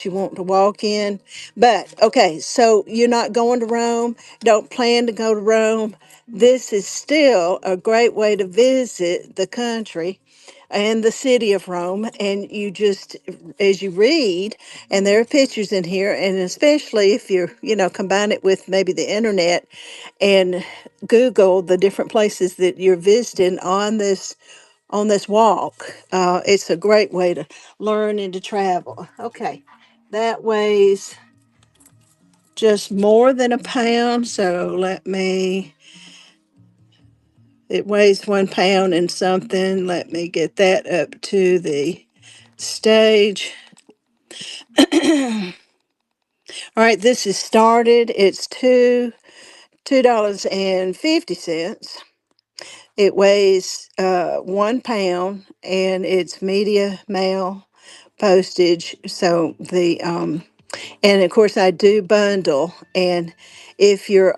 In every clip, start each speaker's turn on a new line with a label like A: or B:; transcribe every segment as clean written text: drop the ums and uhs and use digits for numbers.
A: you want to walk in. But okay, so you're not going to Rome, don't plan to go to Rome. This is still a great way to visit the country and the city of Rome. And you just, as you read, and there are pictures in here, and especially if you're, combine it with maybe the internet and Google the different places that you're visiting on this walk. It's a great way to learn and to travel. Okay, that weighs just more than a pound. So it weighs 1 pound and something. Let me get that up to the stage. All right, this is started. It's $2.50. It weighs 1 pound, and it's media mail postage. So and of course I do bundle. And if your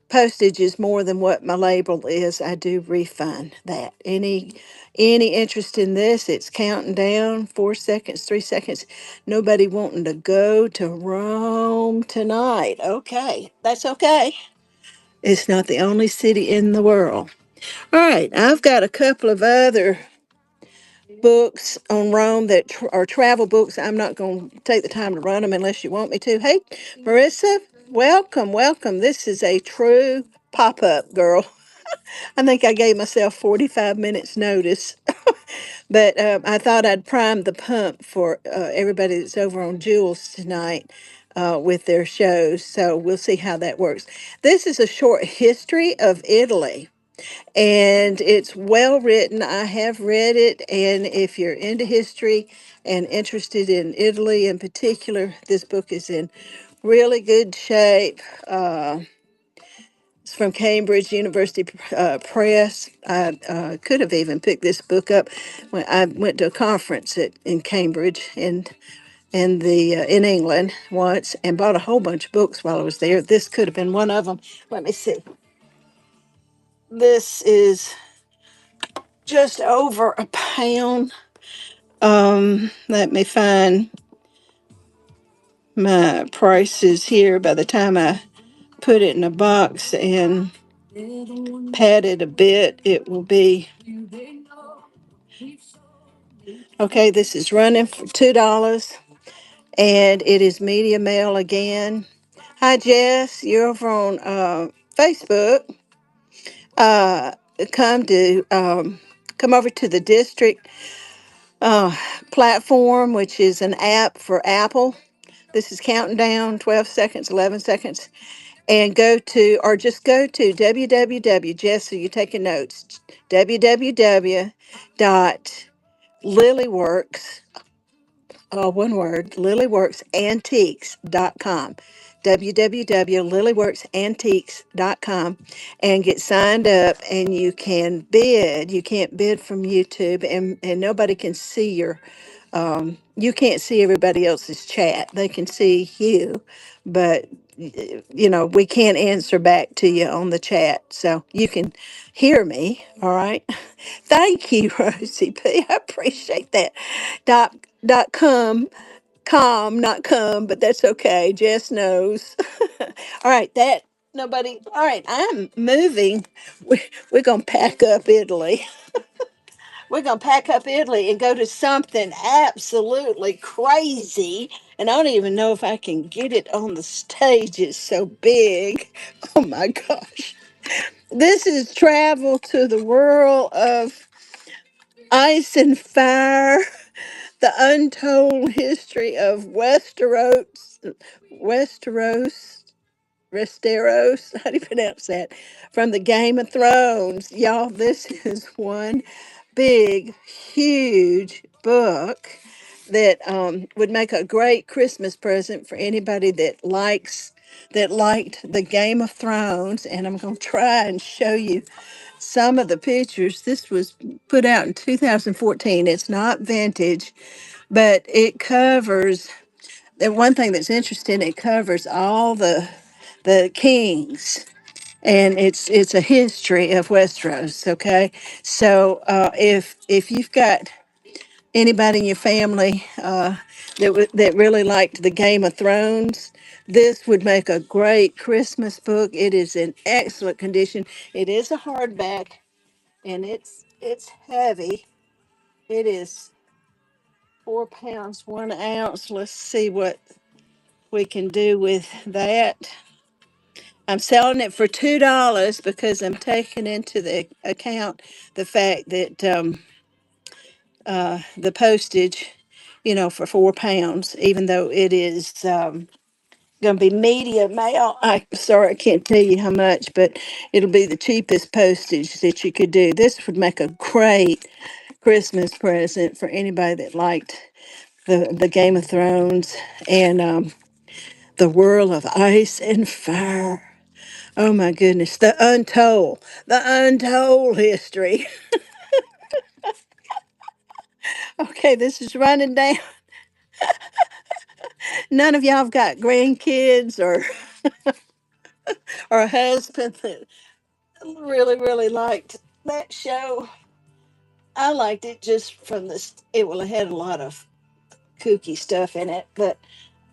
A: postage is more than what my label is, I do refund that. Any interest in this? It's counting down, 4 seconds, 3 seconds. Nobody wanting to go to Rome tonight. Okay, that's okay. It's not the only city in the world. All right, I've got a couple of other books on Rome that are travel books. I'm not going to take the time to run them unless you want me to. Hey, Marissa, welcome, welcome. This is a true pop up, girl. I think I gave myself 45 minutes notice, but I thought I'd prime the pump for everybody that's over on Jules tonight with their shows. So we'll see how that works. This is a short history of Italy, and it's well written. I have read it, and if you're into history and interested in Italy in particular, this book is in really good shape. It's from Cambridge University Press. I could have even picked this book up when I went to a conference in Cambridge in England once, and bought a whole bunch of books while I was there. This could have been one of them. Let me see. This is just over a pound. Let me find my prices here. By the time I put it in a box and pad it a bit, it will be okay. This is running for $2, and it is media mail again. Hi, Jess. You're over on Facebook. Uh, come to come over to the district platform, which is an app for Apple. This is counting down 12 seconds, 11 seconds. And or just go to www, Jess, so you're taking notes, www.lilyworks, one word, lilyworksantiques.com. www.lilyworksantiques.com, and get signed up, and you can bid. You can't bid from YouTube, and nobody can see you can't see everybody else's chat. They can see you, but we can't answer back to you on the chat. So you can hear me. All right. Thank you, Rosie P. I appreciate that. Dot com, not come, but that's okay. Jess knows. All right. Nobody. All right. I'm moving. We're going to pack up Italy. We're going to pack up Italy and go to something absolutely crazy. And I don't even know if I can get it on the stage. It's so big. Oh my gosh. This is travel to the world of ice and fire, the untold history of Westeros, Resteros, how do you pronounce that? From the Game of Thrones. Y'all, this is one big, huge book that would make a great Christmas present for anybody that liked the Game of Thrones. And I'm going to try and show you some of the pictures. This was put out in 2014. It's not vintage, but it covers. And one thing that's interesting, it covers all the kings, and it's a history of Westeros. Okay, so if you've got anybody in your family that really liked the Game of Thrones, this would make a great Christmas book. It is in excellent condition. It is a hardback, and it's heavy. It is 4 pounds 1 ounce. Let's see what we can do with that. I'm selling it for $2 because I'm taking into the account the fact that the postage, for 4 pounds, even though it is going to be media mail. I sorry, I can't tell you how much, but it'll be the cheapest postage that you could do. This would make a great Christmas present for anybody that liked the Game of Thrones and the World of Ice and Fire. Oh my goodness, the untold history. Okay, this is running down. None of y'all have got grandkids or a husband that really, really liked that show. I liked it just from this. It well, it had a lot of kooky stuff in it, but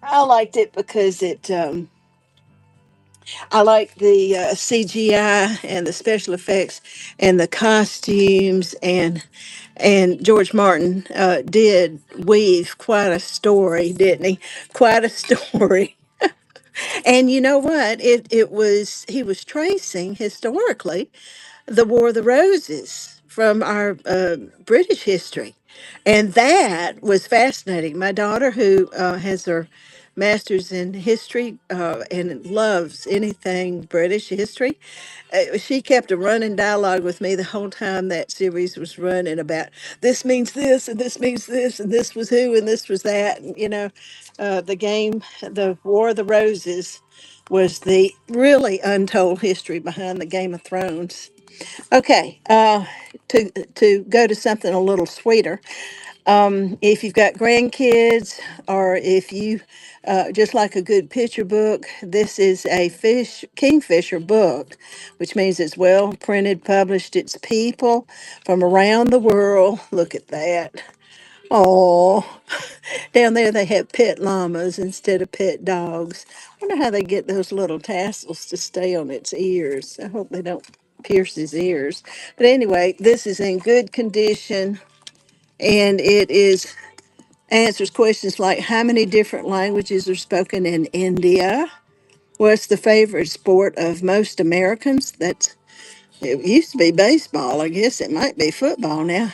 A: I liked it because I like the CGI and the special effects and the costumes and George Martin did weave quite a story, didn't he? Quite a story. And you know what? It was he was tracing historically the War of the Roses from our British history. And that was fascinating. My daughter, who has her master's in history and loves anything British history, she kept a running dialogue with me the whole time that series was running about this means this and this means this and this was who and this was that. And, the War of the Roses was the really untold history behind the Game of Thrones. Okay, to go to something a little sweeter. If you've got grandkids, or if you just like a good picture book, this is a Kingfisher book, which means it's well printed, published. It's people from around the world. Look at that. Oh, down there they have pet llamas instead of pet dogs. I wonder how they get those little tassels to stay on its ears. I hope they don't pierce his ears. But anyway, this is in good condition, and it is answers questions like how many different languages are spoken in India? What's the favorite sport of most Americans? It used to be baseball. I guess it might be football now.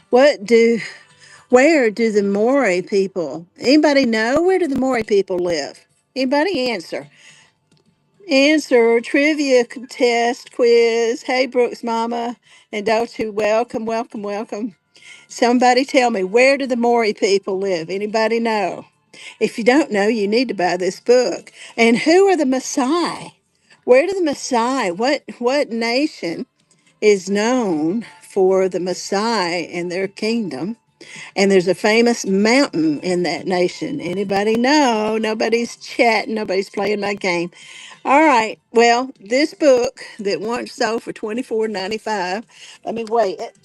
A: What do Where do the Maori people? Anybody know where do the Maori people live? Anybody answer? Answer trivia contest quiz. Hey Brooks Mama and Dotu, welcome, welcome, welcome. Somebody tell me, where do the Maori people live? Anybody know? If you don't know, you need to buy this book. And who are the Maasai? Where do the Maasai? What nation is known for the Maasai and their kingdom? And there's a famous mountain in that nation. Anybody know? Nobody's chatting. Nobody's playing my game. All right. Well, this book that once sold for $24.95. Let me weigh it.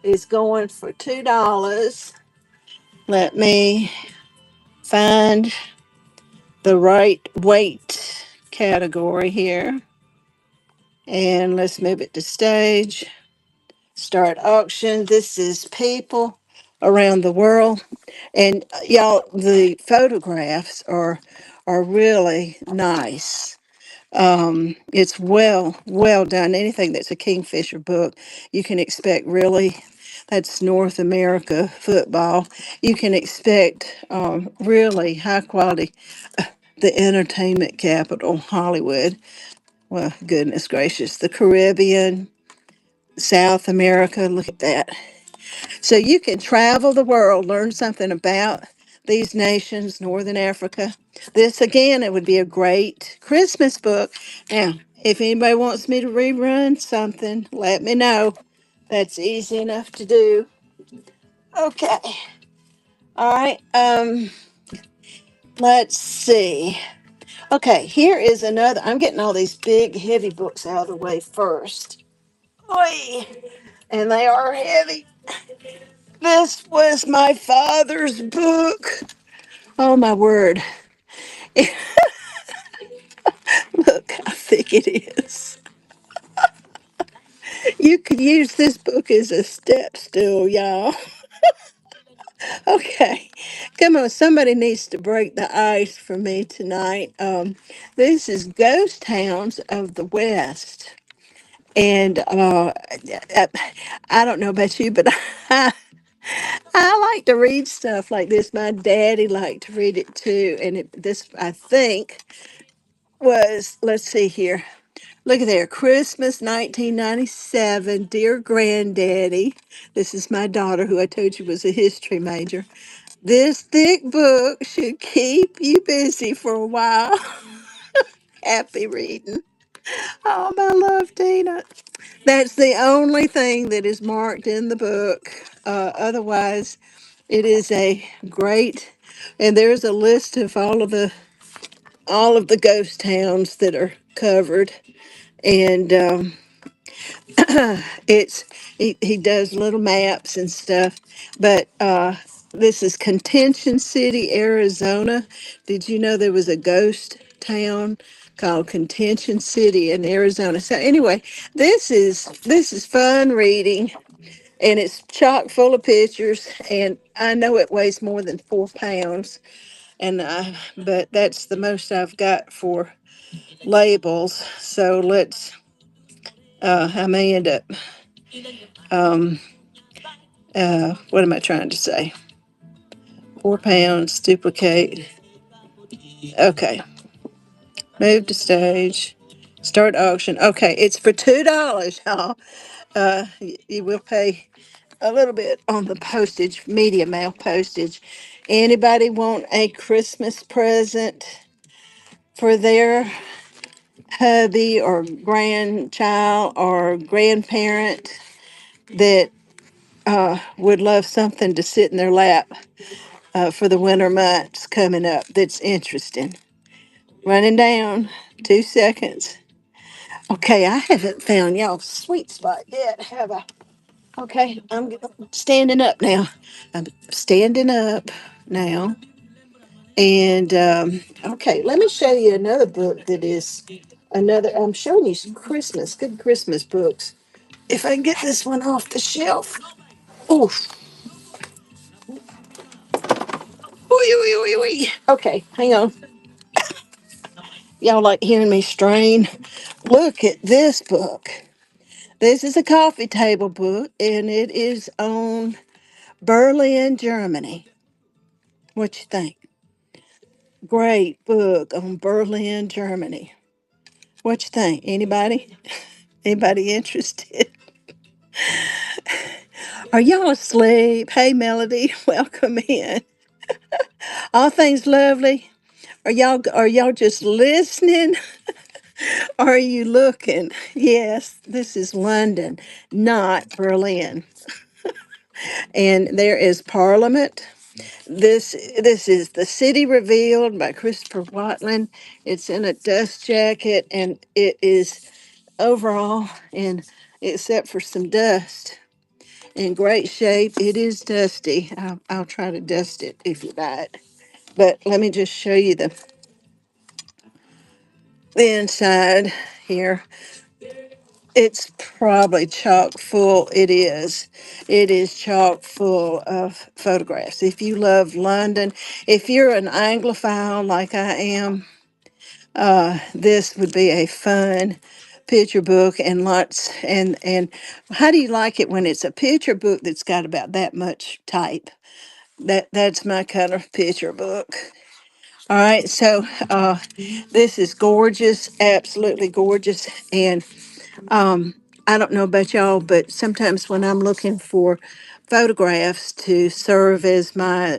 A: Is going for $2. Let me find the right weight category here. And let's move it to stage. Start auction. This is people around the world. And y'all, the photographs are really nice. It's well done. Anything that's a Kingfisher book, you can expect really. That's North America football. You can expect really high quality. The entertainment capital, Hollywood. Well, goodness gracious, the Caribbean, South America. Look at that. So you can travel the world, learn something about these nations, Northern Africa. This, again, it would be a great Christmas book. Now, if anybody wants me to rerun something, let me know. That's easy enough to do. Okay. All right. Let's see. Okay, here is another. I'm getting all these big, heavy books out of the way first. Oy, and they are heavy. This was my father's book. Oh my word. Look how thick it is. You could use this book as a step stool, y'all. Okay. Come on, somebody needs to break the ice for me tonight. This is Ghost Towns of the West. And I, I don't know about you, but I like to read stuff like this. My daddy liked to read it too. And this, I think, was, let's see here. Look at there, Christmas 1997. Dear Granddaddy. This is my daughter, who I told you was a history major. This thick book should keep you busy for a while. Happy reading. Oh, my love, Tina. That's the only thing that is marked in the book. Otherwise, it is a great, and there's a list of all of the ghost towns that are covered, and it's he does little maps and stuff. But this is Contention City, Arizona. Did you know there was a ghost town called Contention City in Arizona? So anyway, this is fun reading, and it's chock full of pictures. And I know it weighs more than 4 pounds, and but that's the most I've got for labels. So let's. I may end up. Um, what am I trying to say? 4 pounds, duplicate. Okay, move to stage, start auction. Okay, it's for $2, y'all. You will pay a little bit on the postage, media mail postage. Anybody want a Christmas present for their hubby or grandchild or grandparent that would love something to sit in their lap for the winter months coming up that's interesting? Running down, 2 seconds. Okay, I haven't found y'all's sweet spot yet, have I? Okay, I'm standing up now. I'm standing up now. And okay, let me show you another book that is another. I'm showing you some good Christmas books. If I can get this one off the shelf. Oof. Oy, oy, oy, oy. Okay, hang on. Y'all like hearing me strain? Look at this book. This is a coffee table book, and it is on Berlin, Germany. What you think? Great book on Berlin, Germany. What you think? Anybody? Anybody interested? Are y'all asleep? Hey, Melody, welcome in. All things lovely. Are y'all just listening? Or are you looking? Yes, this is London, not Berlin. And there is Parliament. This is The City Revealed by Christopher Watland. It's in a dust jacket, and it is overall, and except for some dust, in great shape. It is dusty. I'll try to dust it if you buy it. But let me just show you the inside here. It's probably chock full. It is. It is chock full of photographs. If you love London, if you're an Anglophile like I am, this would be a fun picture book and lots. And how do you like it when it's a picture book that's got about that much type? That's my kind of picture book. All right, so this is gorgeous, absolutely gorgeous, and um, I don't know about y'all, but sometimes when I'm looking for photographs to serve as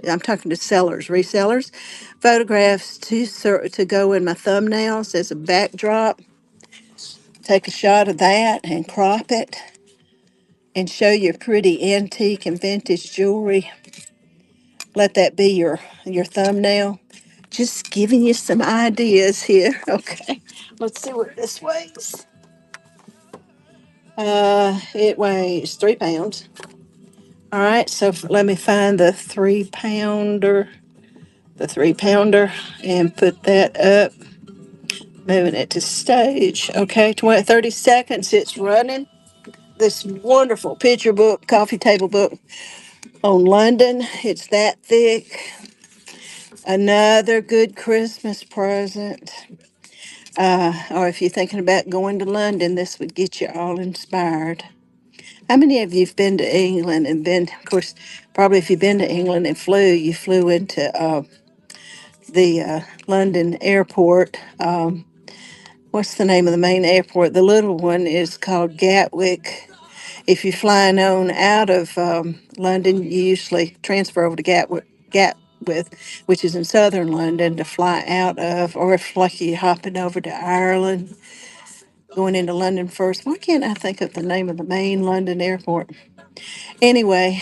A: I'm talking to sellers, resellers, photographs to go in my thumbnails as a backdrop, take a shot of that and crop it and show your pretty antique and vintage jewelry. Let that be your thumbnail. Just giving you some ideas here. Okay, let's see what this weighs. It weighs 3 pounds. All right, so let me find the 3 pounder, and put that up, moving it to stage. Okay, 20, 30 seconds, it's running. This wonderful picture book, coffee table book on London. It's that thick. Another good Christmas present. Or if you're thinking about going to London, this would get you all inspired. How many of you have been to England and been, of course, probably if you've been to England and you flew into the London airport. What's the name of the main airport? The little one is called Gatwick. If you're flying on out of London, you usually transfer over to Gatwick, which is in southern London, to fly out of, or if like you're hopping over to Ireland, going into London first. Why can't I think of the name of the main London airport? Anyway,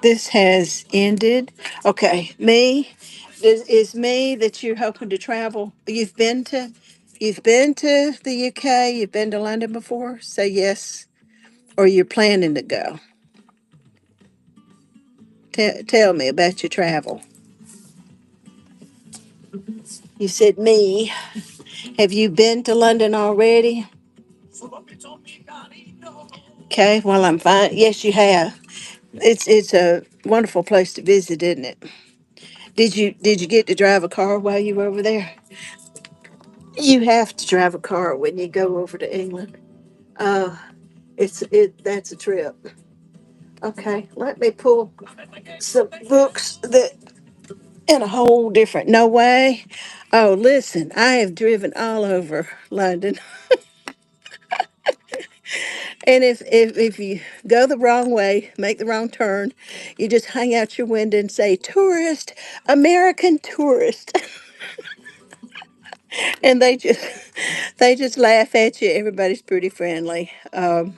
A: this has ended. Okay, is me that you're hoping to travel. You've been to the UK. You've been to London before. Say yes, or you're planning to go. Tell me about your travel. You said me. Have you been to London already? Okay, well I'm fine. Yes, you have. It's a wonderful place to visit, isn't it? Did you get to drive a car while you were over there? You have to drive a car when you go over to England. Uh, that's a trip. Okay, let me pull some books that in a whole different no way. Oh, listen, I have driven all over London. And if you go the wrong way, make the wrong turn, you just hang out your window and say, tourist, American tourist. And they just laugh at you. Everybody's pretty friendly. But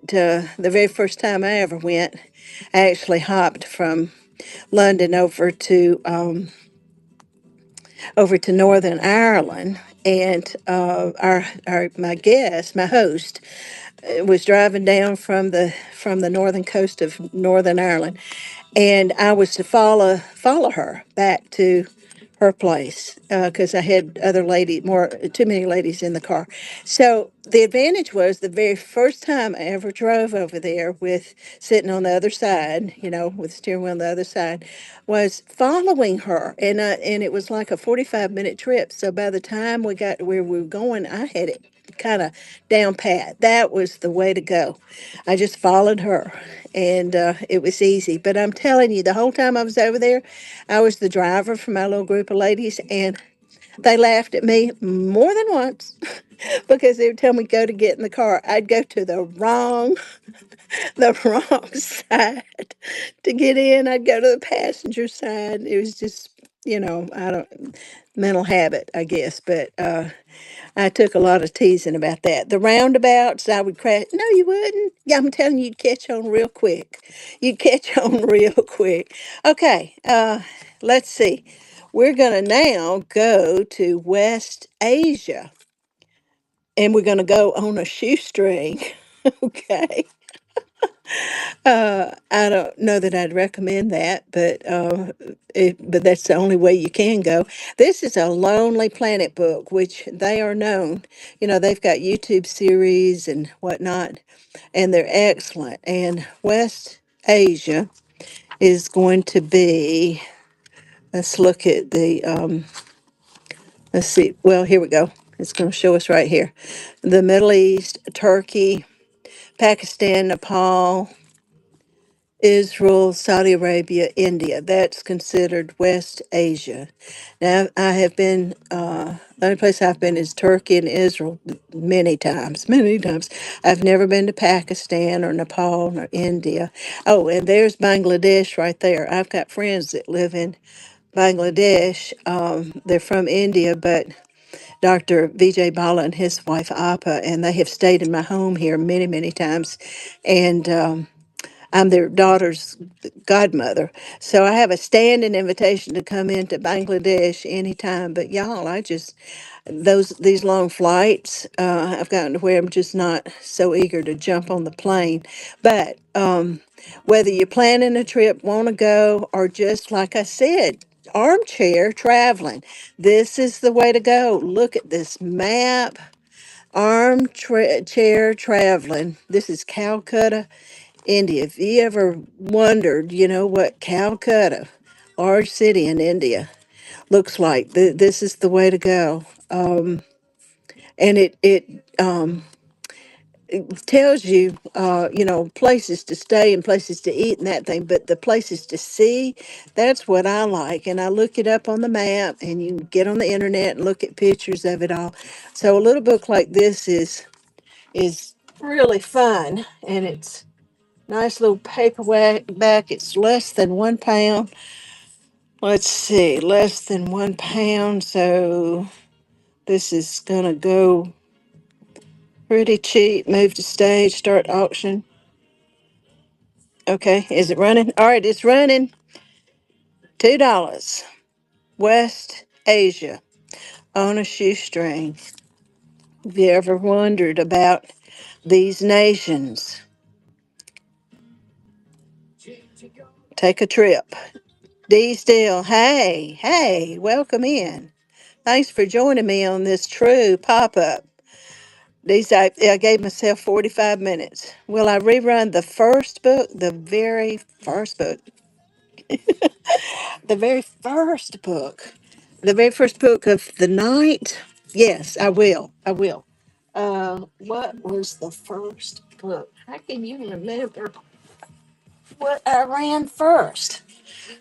A: the very first time I ever went, I actually hopped from London over to Northern Ireland, and our my guest, my host, was driving down from the northern coast of Northern Ireland, and I was to follow her back to her place because I had other lady more too many ladies in the car. So the advantage was the very first time I ever drove over there with sitting on the other side, with the steering wheel on the other side, was following her, and it was like a 45-minute trip. So by the time we got to where we were going, I had it kind of down pat. That was the way to go. I just followed her, and it was easy. But I'm telling you, the whole time I was over there, I was the driver for my little group of ladies, and they laughed at me more than once because they would tell me go to get in the car. I'd go to the wrong side to get in. I'd go to the passenger side. It was just, I don't mental habit, I guess, but I took a lot of teasing about that. The roundabouts, I would crash. No, you wouldn't. Yeah, I'm telling you, you'd catch on real quick. You'd catch on real quick. Okay, let's see. We're going to now go to West Asia, and we're going to go on a shoestring. Okay. I don't know that I'd recommend that, but that's the only way you can go. This is a Lonely Planet book, which they are known. They've got YouTube series and whatnot, and they're excellent. And West Asia is going to be. Let's look at the. Let's see. Well, here we go. It's going to show us right here. The Middle East, Turkey, Pakistan, Nepal, Israel, Saudi Arabia, India. That's considered West Asia. Now, I have been, the only place I've been is Turkey and Israel many times, many times. I've never been to Pakistan or Nepal or India. Oh, and there's Bangladesh right there. I've got friends that live in Bangladesh. They're from India, but Dr. Vijay Bala and his wife Appa, and they have stayed in my home here many, many times. And I'm their daughter's godmother. So I have a standing invitation to come into Bangladesh anytime. But y'all, I just, these long flights, I've gotten to where I'm just not so eager to jump on the plane. But whether you're planning a trip, want to go, or just like I said, armchair traveling, this is the way to go. Look at this map. Armchair traveling. This is Calcutta, India. If you ever wondered, what Calcutta, large city in India, looks like, this is the way to go. And it tells you, places to stay and places to eat and that thing, but the places to see, that's what I like. And I look it up on the map, and you can get on the internet and look at pictures of it all. So a little book like this is really fun, and it's nice little paperback back. It's less than £1. Let's see, less than £1. So this is gonna go pretty cheap. Move to stage, start auction. Okay, is it running? All right, it's running. $2. West Asia on a shoestring. Have you ever wondered about these nations? Take a trip. D Still, hey, welcome in. Thanks for joining me on this true pop up. I gave myself 45 minutes. Will I rerun the first book? The very first book. The very first book. The very first book of the night? Yes, I will. I will. What was the first book? How can you remember what I ran first?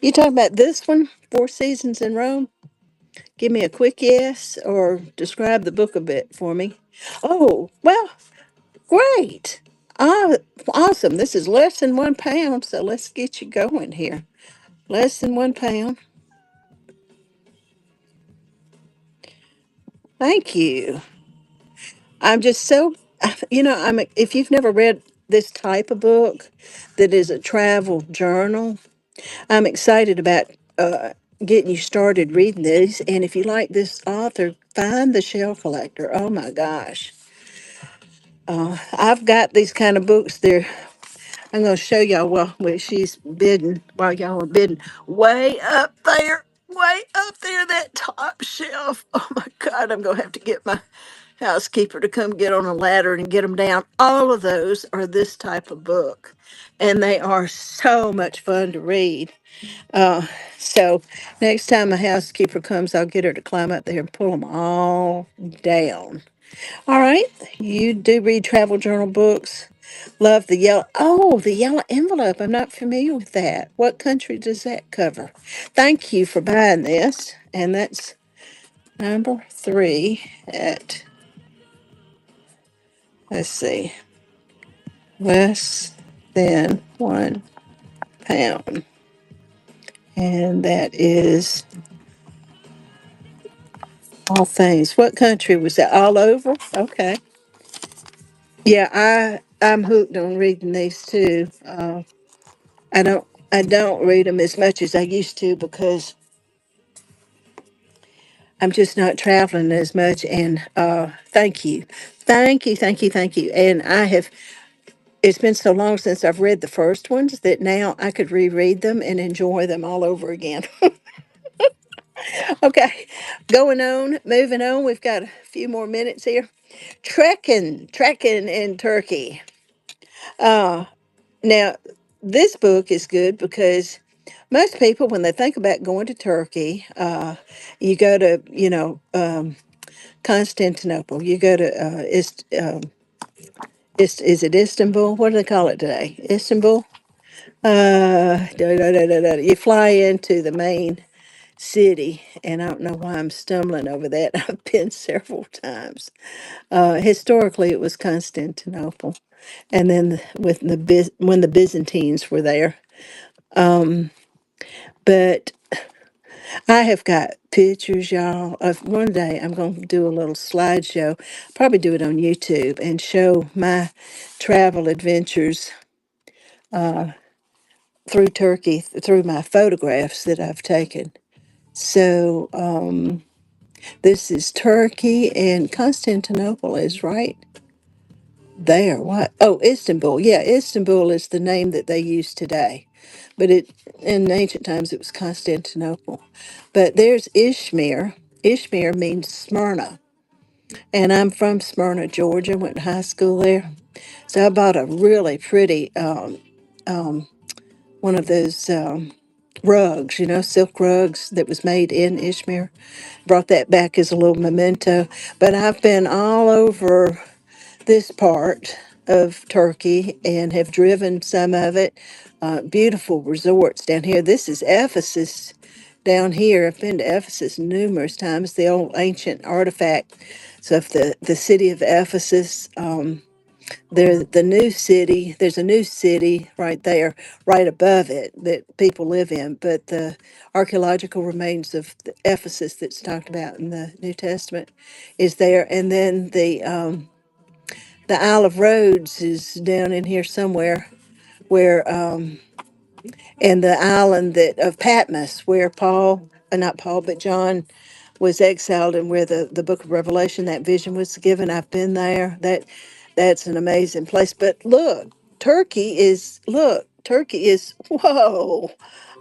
A: You talking about this one, Four Seasons in Rome? Give me a quick yes, or describe the book a bit for me. Oh, well, great. Ah, awesome. This is less than £1, so let's get you going here. Less than £1. Thank you. I'm just so, if you've never read this type of book that is a travel journal, I'm excited about getting you started reading these. And if you like this author, find The Shell Collector. Oh my gosh. I've got these kind of books there. I'm going to show y'all while she's bidding, while y'all are bidding. Way up there, that top shelf. Oh my God, I'm going to have to get my housekeeper to come get on a ladder and get them down. All of those are this type of book, and they are so much fun to read. Uh, so next time a housekeeper comes, I'll get her to climb up there and pull them all down. All right, you do read travel journal books. Love the yellow. Oh, the yellow envelope. I'm not familiar with that. What country does that cover? Thank you for buying this. And that's number 3 at, let's see, less than £1. And that is all things. What country was that? All over? Okay. Yeah, I'm hooked on reading these too. I don't read them as much as I used to because I'm just not traveling as much. And thank you. And I have. It's been so long since I've read the first ones that now I could reread them and enjoy them all over again. Okay, going on, moving on. We've got a few more minutes here. Trekking in Turkey. Uh, Now, this book is good because most people, when they think about going to Turkey, you go to, Constantinople. You go to, is it Istanbul? What do they call it today? Istanbul? You fly into the main city, and I don't know why I'm stumbling over that. I've been several times. Historically, it was Constantinople, and then when the Byzantines were there. But I have got pictures, y'all. Of one day, I'm going to do a little slideshow, probably do it on YouTube, and show my travel adventures through Turkey through my photographs that I've taken. So this is Turkey, and Constantinople is right there. What? Oh, Istanbul. Yeah, Istanbul is the name that they use today, but it in ancient times it was Constantinople. But there's Ishmir. Ishmir means Smyrna, and I'm from Smyrna, Georgia. Went to high school there, so I bought a really pretty one of those rugs, silk rugs that was made in Ishmir. Brought that back as a little memento. But I've been all over this part of Turkey and have driven some of it. Beautiful resorts down here. This is Ephesus down here. I've been to Ephesus numerous times, the old ancient artifact. So if the city of Ephesus, the new city, there's a new city right there, right above it that people live in. But the archaeological remains of Ephesus that's talked about in the New Testament is there. And then the Isle of Rhodes is down in here somewhere, where and the island that of Patmos, where not Paul, but John was exiled, and where the Book of Revelation, that vision was given. I've been there. That's an amazing place. But Turkey is whoa.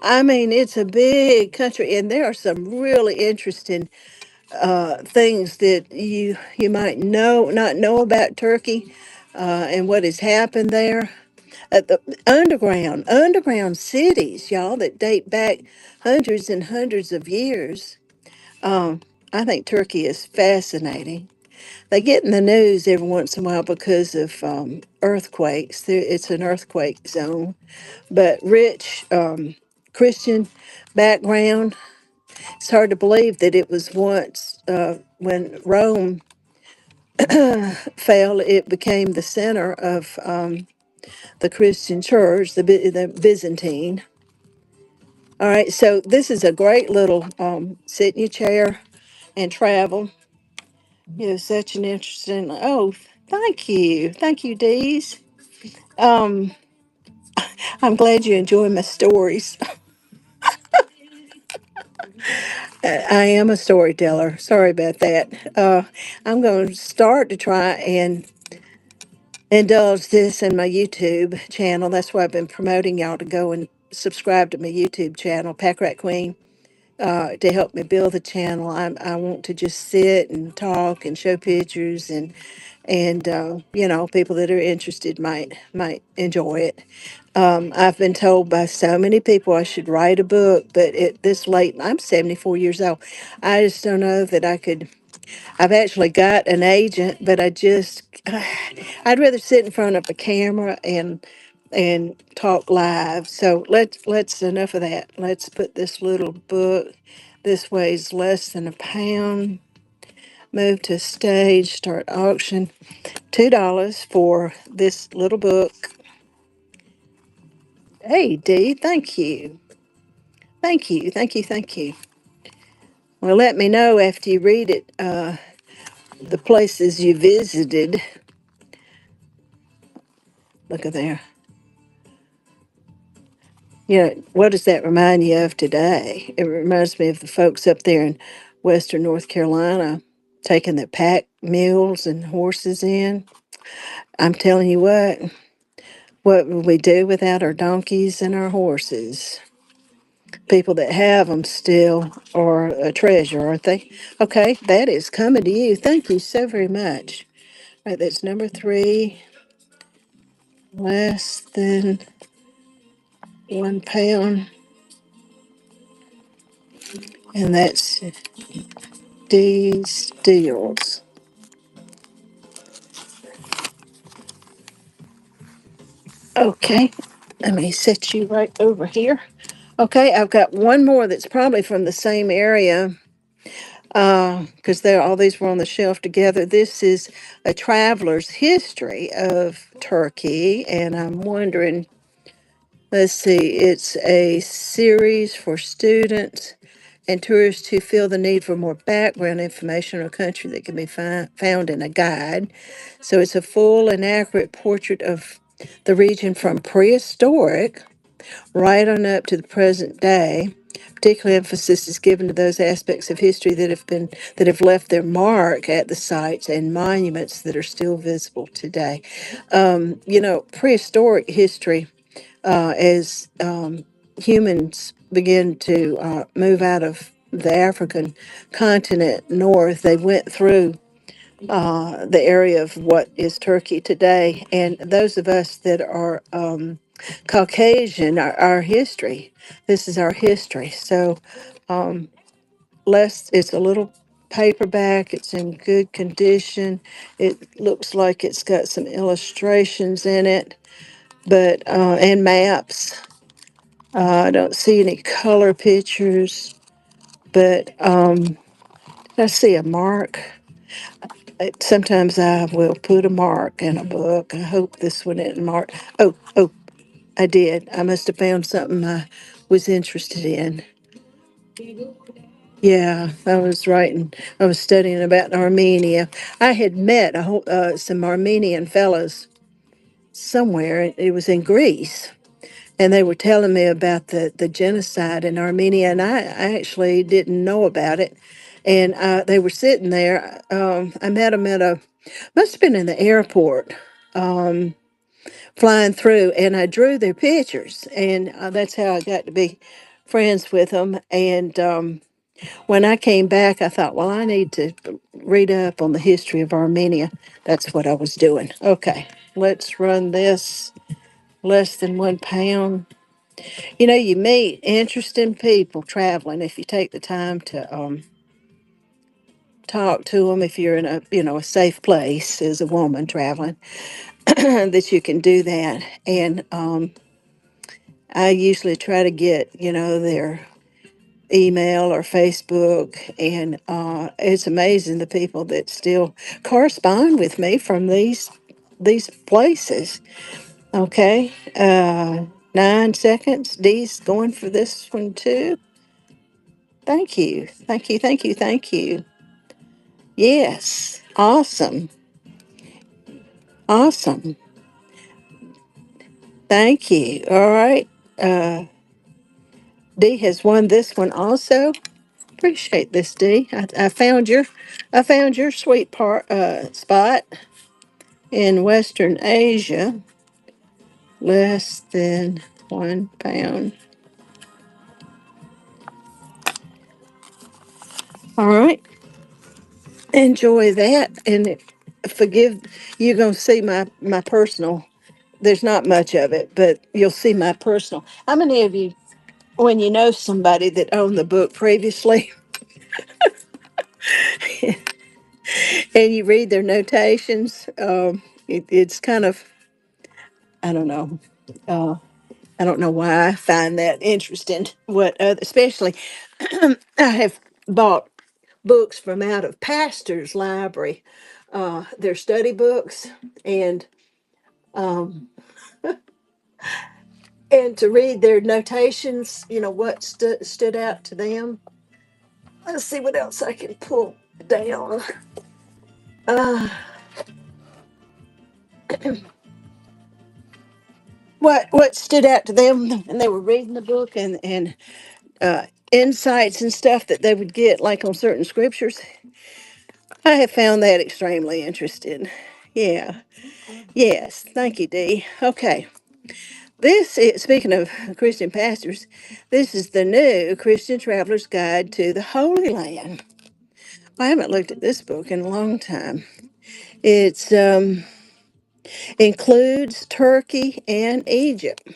A: I mean, it's a big country, and there are some really interesting things that you might not know about Turkey, and what has happened there. The underground cities, y'all, that date back hundreds and hundreds of years. Um, I think Turkey is fascinating. They get in the news every once in a while because of earthquakes. It's an earthquake zone, but rich Christian background. It's hard to believe that it was once, when Rome fell, it became the center of the Christian church, the Byzantine. All right, so this is a great little sit in your chair and travel. Such an interesting. Oh, thank you, Dees. Um, I'm glad you enjoy my stories. I am a storyteller. Sorry about that. I'm going to start to try and indulge this in my YouTube channel. That's why I've been promoting y'all to go and subscribe to my YouTube channel, Pack Rat Queen, to help me build the channel. I want to just sit and talk and show pictures, and people that are interested might enjoy it. I've been told by so many people I should write a book, but at this late, I'm 74 years old. I just don't know that I could. I've actually got an agent, but I'd rather sit in front of a camera and talk live. So let's enough of that. Let's put this little book. This weighs less than a pound. Move to stage. Start auction. $2 for this little book. Hey, Dee, thank you. Thank you. Thank you. Thank you. Well, let me know after you read it, the places you visited. Look at there. What does that remind you of today? It reminds me of the folks up there in Western North Carolina taking the pack mules and horses in. I'm telling you what would we do without our donkeys and our horses? People that have them still are a treasure, aren't they? Okay, that is coming to you. Thank you so very much. All right, that's number 3, less than 1 pound, and that's D's Deals. Okay, let me set you right over here. Okay, I've got one more that's probably from the same area, because all these were on the shelf together. This is a traveler's history of Turkey, and I'm wondering, let's see, it's a series for students and tourists who feel the need for more background information on a country that can be found in a guide. So it's a full and accurate portrait of the region from prehistoric right on up to the present day. Particular emphasis is given to those aspects of history that have left their mark at the sites and monuments that are still visible today. Prehistoric history, as humans begin to move out of the African continent north, they went through the area of what is Turkey today. And those of us that are Caucasian, our history, this is our history. So it's a little paperback, it's in good condition. It looks like it's got some illustrations in it, but and maps. I don't see any color pictures, but I see a mark. Sometimes I will put a mark in a book. I hope this one isn't marked. Oh, I did. I must have found something I was interested in. Yeah, I was studying about Armenia. I had met some Armenian fellows somewhere. It was in Greece. And they were telling me about the genocide in Armenia, and I actually didn't know about it. And they were sitting there. I met them must have been in the airport, flying through, and I drew their pictures, and that's how I got to be friends with them. And when I came back, I thought, well, I need to read up on the history of Armenia. That's what I was doing. Okay, let's run this. Less than 1 pound. You meet interesting people traveling if you take the time to talk to them. If you're in a safe place as a woman traveling, that you can do that. And I usually try to get their email or Facebook, and it's amazing the people that still correspond with me from these places. Okay, 9 seconds. Dee's going for this one too. Thank you. Thank you. Thank you. Thank you. Yes. Awesome. Awesome. Thank you. All right. Uh, Dee has won this one also. Appreciate this, Dee. I found your sweet part spot in Western Asia. Less than 1 pound. All right. Enjoy that, and forgive. You're gonna see my personal. There's not much of it, but you'll see my personal. How many of you, when you know somebody that owned the book previously, and you read their notations, it's kind of, I don't know. Uh, I don't know why I find that interesting. Especially, I have bought books from out of pastors' library, their study books, and um, and to read their notations. What stood out to them. Let's see what else I can pull down. Uh, what stood out to them, and they were reading the book, and insights and stuff that they would get, like on certain scriptures. I have found that extremely interesting. Yeah. Yes. Thank you, Dee. Okay. This is, speaking of Christian pastors, this is the new Christian Traveler's Guide to the Holy Land. I haven't looked at this book in a long time. It's includes Turkey and Egypt.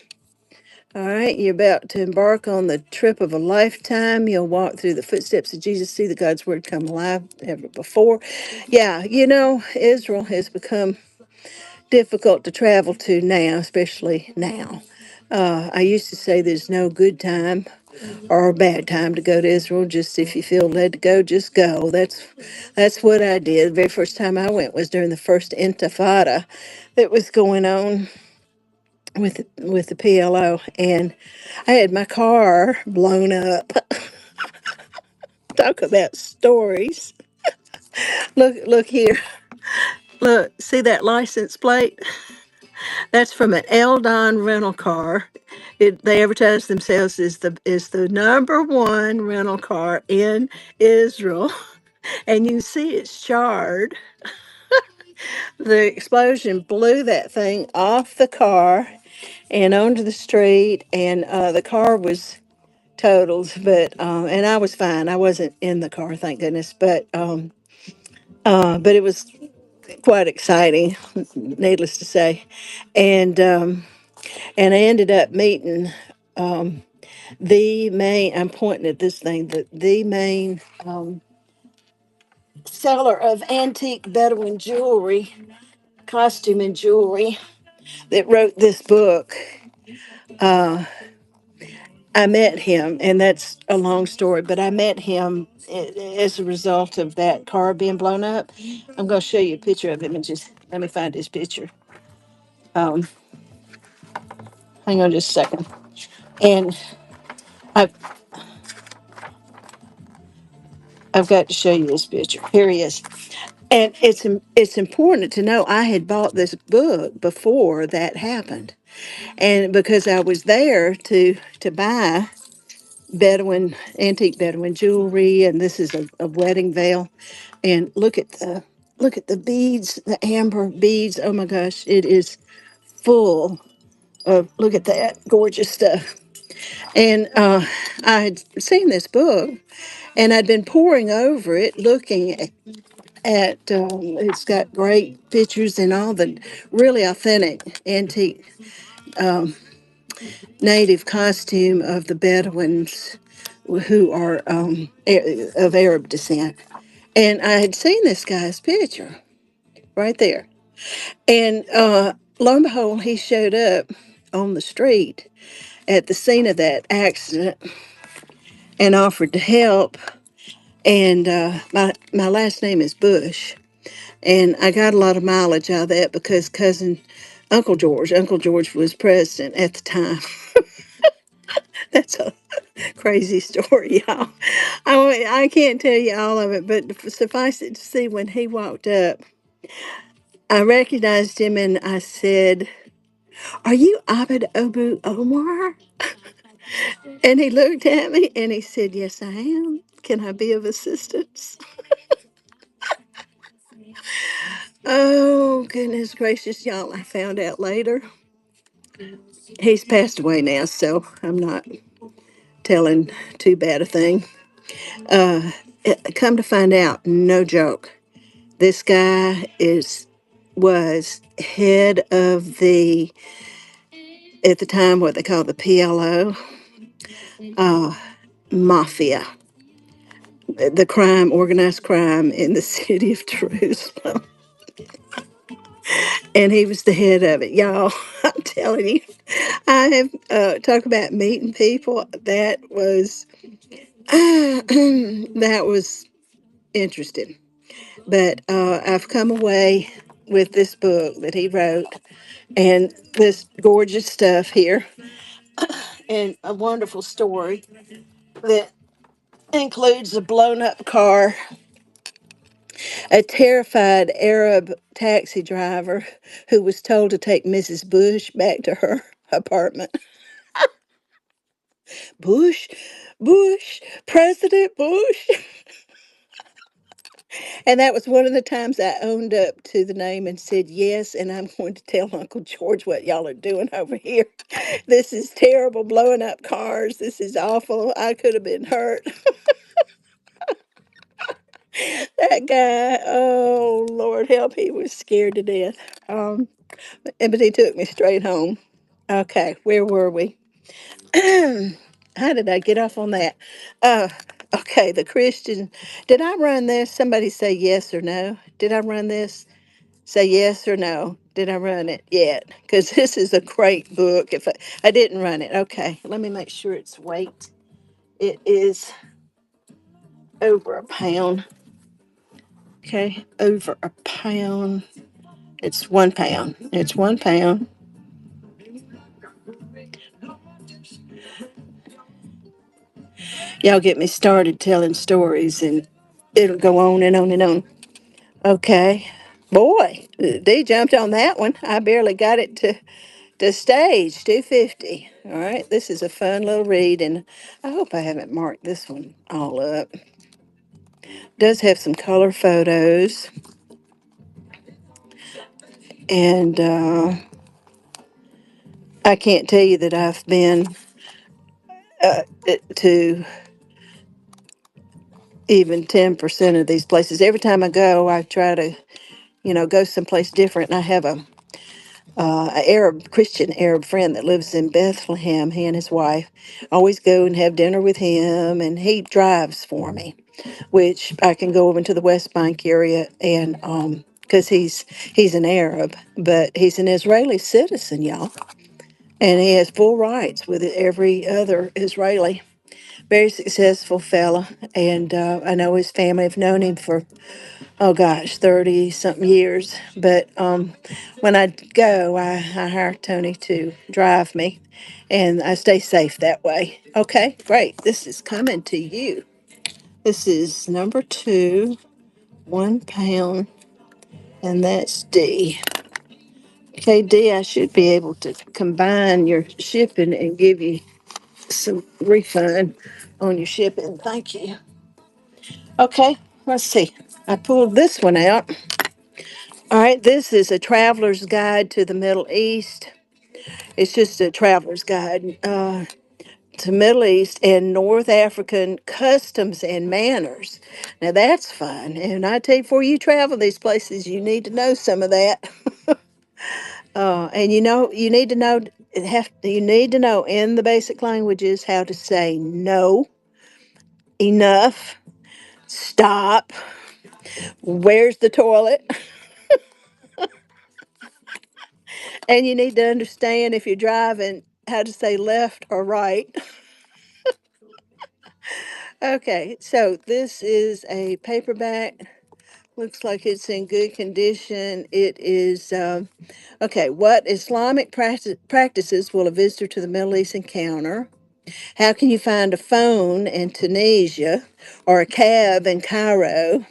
A: All right, you're about to embark on the trip of a lifetime. You'll walk through the footsteps of Jesus, see the God's word come alive ever before. Yeah, Israel has become difficult to travel to now, especially now. I used to say there's no good time or a bad time to go to Israel. Just if you feel led to go, just go. That's what I did. The very first time I went was during the first Intifada that was going on with the PLO, and I had my car blown up. Talk about stories. Look here. Look, see that license plate? That's from an Eldon rental car. They advertise themselves as the number one rental car in Israel, and you see it's charred. The explosion blew that thing off the car and onto the street, and the car was totaled. And I was fine. I wasn't in the car, thank goodness. But it was quite exciting, needless to say, and and I ended up meeting the main. I'm pointing at this thing. The main seller of antique Bedouin jewelry, costume and jewelry, that wrote this book. I met him, and that's a long story, but I met him as a result of that car being blown up. I'm going to show you a picture of him and just let me find his picture. Um, Hang on just a second. And I've, I've got to show you this picture. Here he is. And it's important to know I had bought this book before that happened, and because I was there to buy Bedouin antique Bedouin jewelry, and this is a wedding veil, and look at the beads, the amber beads. Oh my gosh, it is full of, look at that gorgeous stuff. And I had seen this book, and I'd been poring over it, looking at it's got great pictures and all the really authentic antique native costume of the Bedouins who are of Arab descent. And I had seen this guy's picture right there. And lo and behold, he showed up on the street at the scene of that accident and offered to help. And my last name is Bush. And I got a lot of mileage out of that because Uncle George was president at the time. That's a crazy story, y'all. I can't tell you all of it, but suffice it to see, when he walked up, I recognized him and I said, "Are you Abed Obu Omar?" And he looked at me and he said, "Yes, I am. Can I be of assistance?" Oh, goodness gracious, y'all. I found out later. He's passed away now, so I'm not telling too bad a thing. Come to find out, no joke. This guy was head of the, at the time, what they call the PLO mafia, the crime, organized crime in the city of Jerusalem. And he was the head of it. Y'all, I'm telling you, I have talk about meeting people. That was that was interesting. But I've come away with this book that he wrote and this gorgeous stuff here and a wonderful story that includes a blown up car, a terrified Arab taxi driver who was told to take Mrs. Bush back to her apartment. Bush, Bush, President Bush. And that was one of the times I owned up to the name and said yes. And I'm going to tell Uncle George what y'all are doing over here. This is terrible, blowing up cars. This is awful. I could have been hurt. That guy, oh Lord help, he was scared to death. But he took me straight home. Okay, where were we? How did I get off on that? Uh, okay, the Christian. Did I run this? Somebody say yes or no. Did I run this? Say yes or no. Did I run it yet? Because this is a great book. If I didn't run it, okay. Let me make sure it's weight. It is over a pound. Okay, over a pound. It's 1 pound. It's 1 pound. Y'all get me started telling stories, and it'll go on and on and on. Okay. Boy, they jumped on that one. I barely got it to stage 250. All right, this is a fun little read, and I hope I haven't marked this one all up. Does have some color photos, and I can't tell you that I've been to even 10% of these places. Every time I go, I try to, go someplace different. And I have a Arab, Christian Arab friend that lives in Bethlehem. He and his wife always go and have dinner with him, and he drives for me, which I can go over into the West Bank area and because he's an Arab, but he's an Israeli citizen, y'all, and he has full rights with every other Israeli. Very successful fella, and I know his family. I've known him for, oh gosh, 30 something years. But when I go, I hire Tony to drive me, and I stay safe that way. Okay, great. This is coming to you. This is number two, 1 pound, and that's D. Okay, D, I should be able to combine your shipping and give you some refund on your shipping. Thank you. Okay, let's see. I pulled this one out. All right, this is a traveler's guide to the Middle East. It's just a traveler's guide to Middle East and North African customs and manners. Now that's fun. And I tell you, before you travel these places, you need to know some of that. And you need to know you need to know in the basic languages how to say no, enough, stop, where's the toilet, and you need to understand if you're driving how to say left or right. Okay, so this is a paperback. Looks like it's in good condition. It is, okay, what Islamic practices will a visitor to the Middle East encounter? How can you find a phone in Tunisia or a cab in Cairo?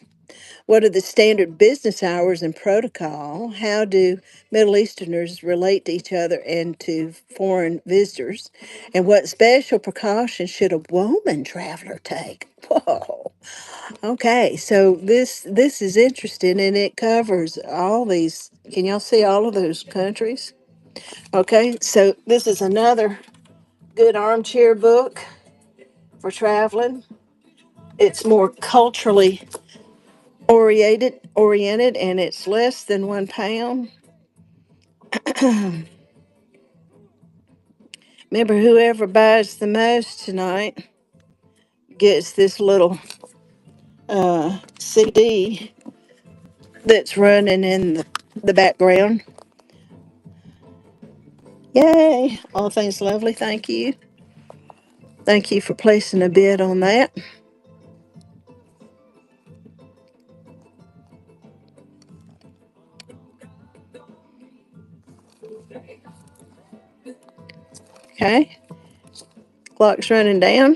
A: What are the standard business hours and protocol? How do Middle Easterners relate to each other and to foreign visitors? And what special precautions should a woman traveler take? Whoa. Okay, so this is interesting, and it covers all these. Can y'all see all of those countries? Okay, so this is another good armchair book for traveling. It's more culturally oriented, and it's less than 1 pound. Remember, whoever buys the most tonight gets this little CD that's running in the background. Yay! All things lovely. Thank you. Thank you for placing a bid on that. Okay, clock's running down.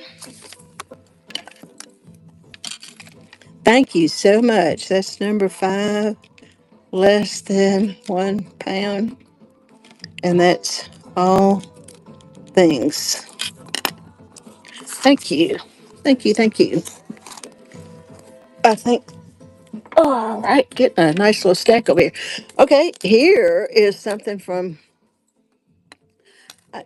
A: Thank you so much. That's number five, less than 1 pound. And that's all things. Thank you. Thank you. Thank you. I think, all right, getting a nice little stack over here. Okay, here is something from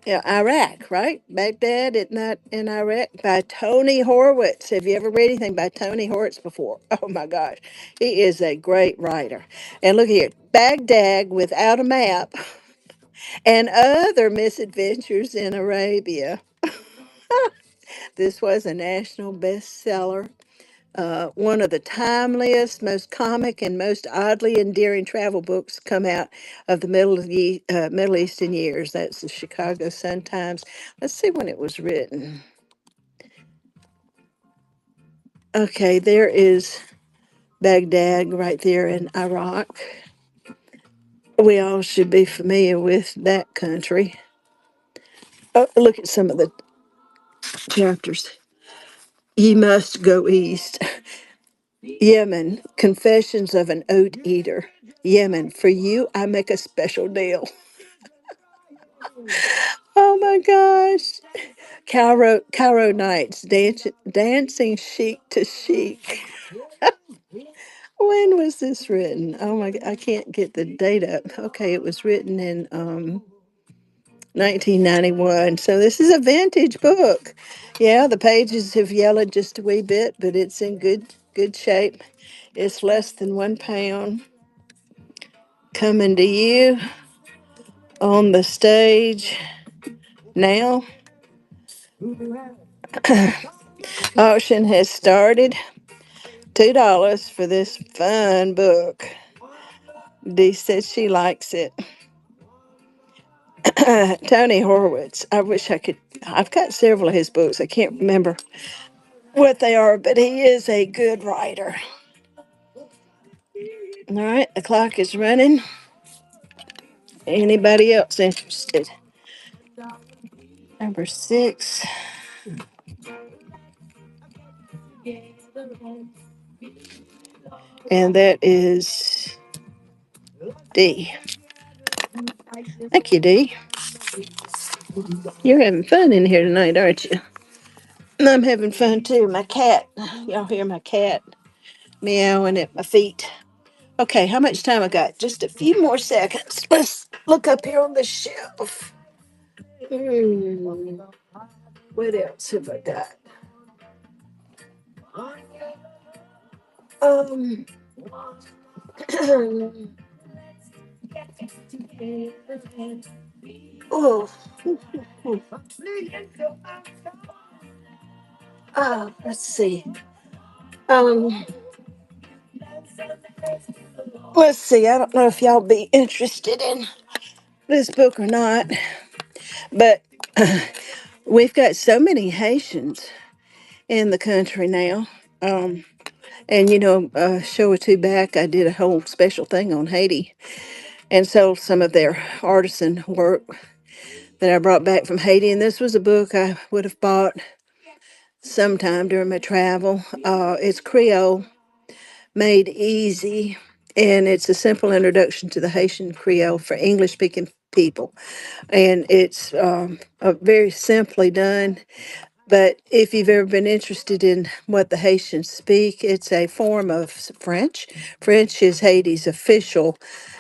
A: yeah, Iraq, right? Baghdad, isn't that in Iraq? By Tony Horwitz. Have you ever read anything by Tony Horwitz before? Oh my gosh, he is a great writer. And look here, Baghdad without a map and other misadventures in Arabia. This was a national bestseller. One of the timeliest, most comic, and most oddly endearing travel books come out of the Middle Eastern years. That's the Chicago Sun-Times. Let's see when it was written. Okay, there is Baghdad right there in Iraq. We all should be familiar with that country. Oh, look at some of the chapters. Ye must go east. Yemen, Confessions of an Oat Eater. Yemen, for you, I make a special deal. Oh my gosh. Cairo Nights, dancing chic to chic. When was this written? Oh my, I can't get the date up. Okay, it was written in 1991. So this is a vintage book. Yeah, the pages have yellowed just a wee bit, but it's in good shape. It's less than 1 pound. Coming to you on the stage now. Auction has started. $2 for this fun book. Dee says she likes it. Tony Horwitz. I wish I could. I've got several of his books. I can't remember what they are, but he is a good writer. All right, the clock is running. Anybody else interested? Number 6, and that is D. Thank you, D. You're having fun in here tonight, aren't you? And I'm having fun too. My cat. Y'all hear my cat meowing at my feet. Okay, how much time I got? Just a few more seconds. Let's look up here on the shelf. Hmm, what else have I got? Um, oh, let's see. Um, let's see. I don't know if y'all be interested in this book or not, but we've got so many Haitians in the country now. Um, and a show or two back, I did a whole special thing on Haiti and sold some of their artisan work that I brought back from Haiti. And this was a book I would have bought sometime during my travel. It's Creole Made Easy, and it's a simple introduction to the Haitian Creole for English speaking people. And it's very simply done. But if you've ever been interested in what the Haitians speak, it's a form of French. French is Haiti's official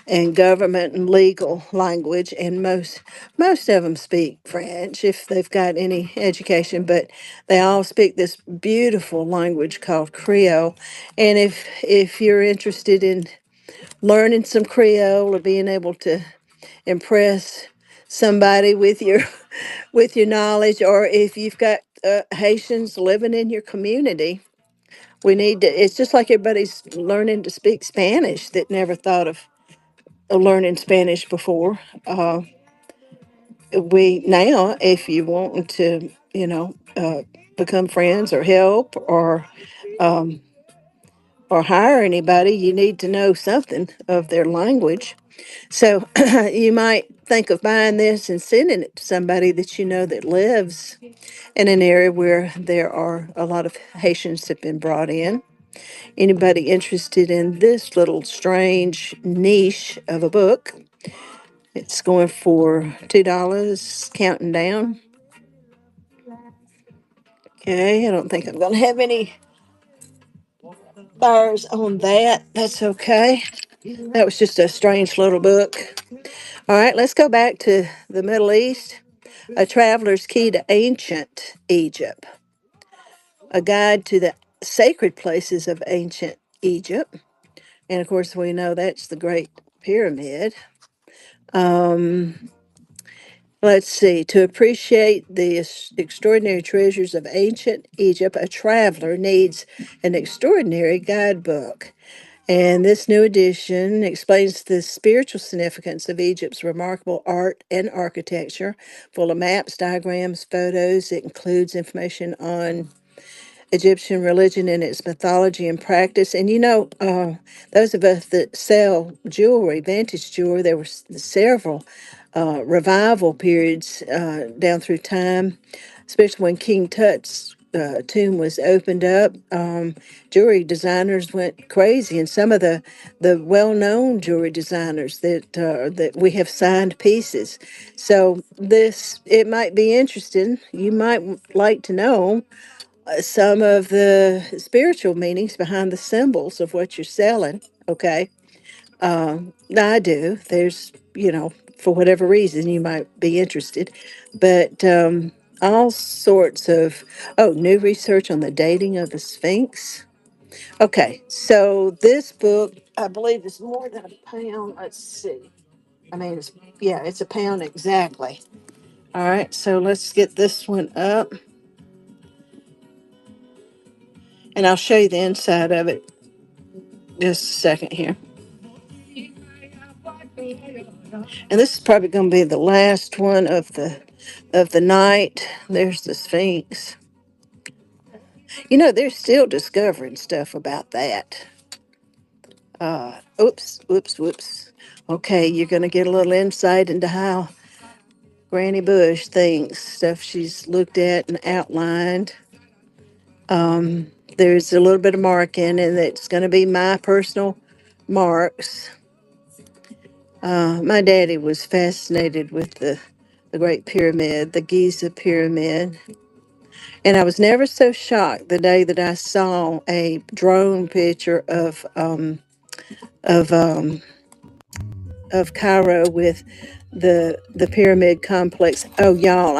A: and government and legal language, and most of them speak French if they've got any education. But they all speak this beautiful language called Creole. And if you're interested in learning some Creole or being able to impress somebody with your with your knowledge, or if you've got Haitians living in your community, we need to. It's just like everybody's learning to speak Spanish that never thought of learning Spanish before. We now, if you want to, become friends or help or hire anybody, you need to know something of their language. So you might think of buying this and sending it to somebody that you know that lives in an area where there are a lot of Haitians that have been brought in. Anybody interested in this little strange niche of a book? It's going for $2, counting down. Okay, I don't think I'm going to have any buyers on that. That's okay. That was just a strange little book. All right, let's go back to the Middle East. A Traveler's Key to Ancient Egypt, a guide to the sacred places of ancient Egypt. And of course, we know that's the Great Pyramid. Um, let's see. To appreciate the extraordinary treasures of ancient Egypt, a traveler needs an extraordinary guidebook. And this new edition explains the spiritual significance of Egypt's remarkable art and architecture, full of maps, diagrams, photos. It includes information on Egyptian religion and its mythology and practice. And those of us that sell jewelry, vintage jewelry, there were several revival periods down through time, especially when King Tut's tomb was opened up, jewelry designers went crazy, and some of the well-known jewelry designers that we have signed pieces. So this it might be interesting. You might like to know some of the spiritual meanings behind the symbols of what you're selling. Okay, I do. There's, for whatever reason, you might be interested, but all sorts of, oh, new research on the dating of the Sphinx. Okay, so this book, I believe, is more than a pound. Let's see. I mean, it's a pound exactly. All right, so let's get this one up, and I'll show you the inside of it just a second here. And this is probably going to be the last one of the night. There's the Sphinx. They're still discovering stuff about that. Oops, whoops, whoops. Okay, you're going to get a little insight into how Granny Bush thinks, stuff she's looked at and outlined. There's a little bit of marking, and it's going to be my personal marks. My daddy was fascinated with the Great Pyramid, the Giza Pyramid. And I was never so shocked the day that I saw a drone picture of um, of Cairo with the pyramid complex. Oh, y'all,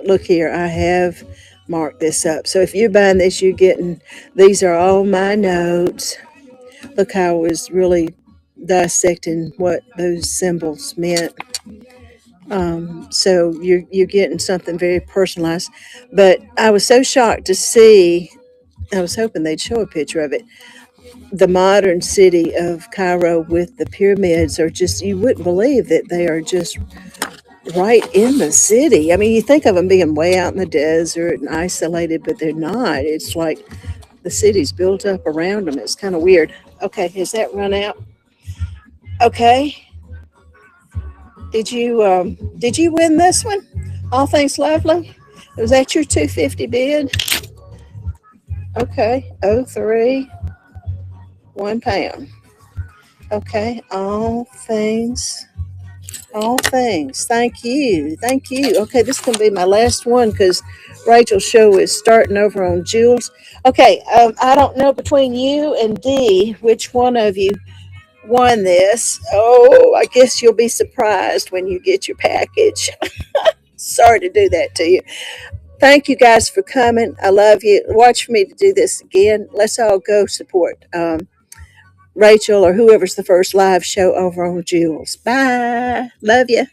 A: look here, I have marked this up. So if you're buying this, you're getting, these are all my notes. Look how I was really dissecting what those symbols meant. So you're getting something very personalized. But I was so shocked to see. I was hoping they'd show a picture of it. The modern city of Cairo with the pyramids are just, you wouldn't believe that they are just right in the city. I mean, you think of them being way out in the desert and isolated, but they're not. It's like the city's built up around them. It's kind of weird. Okay, has that run out? Okay. Did you win this one? All things lovely. Was that your 250 bid? Okay. Oh three, 1 pound. Okay. All things. Thank you. Thank you. Okay, this is going to be my last one because Rachel's show is starting over on Jules. Okay, I don't know between you and Dee which one of you won this. Oh, I guess you'll be surprised when you get your package. Sorry to do that to you. Thank you guys for coming. I love you. Watch for me to do this again. Let's all go support Rachel or whoever's the first live show over on Jules. Bye. Love you.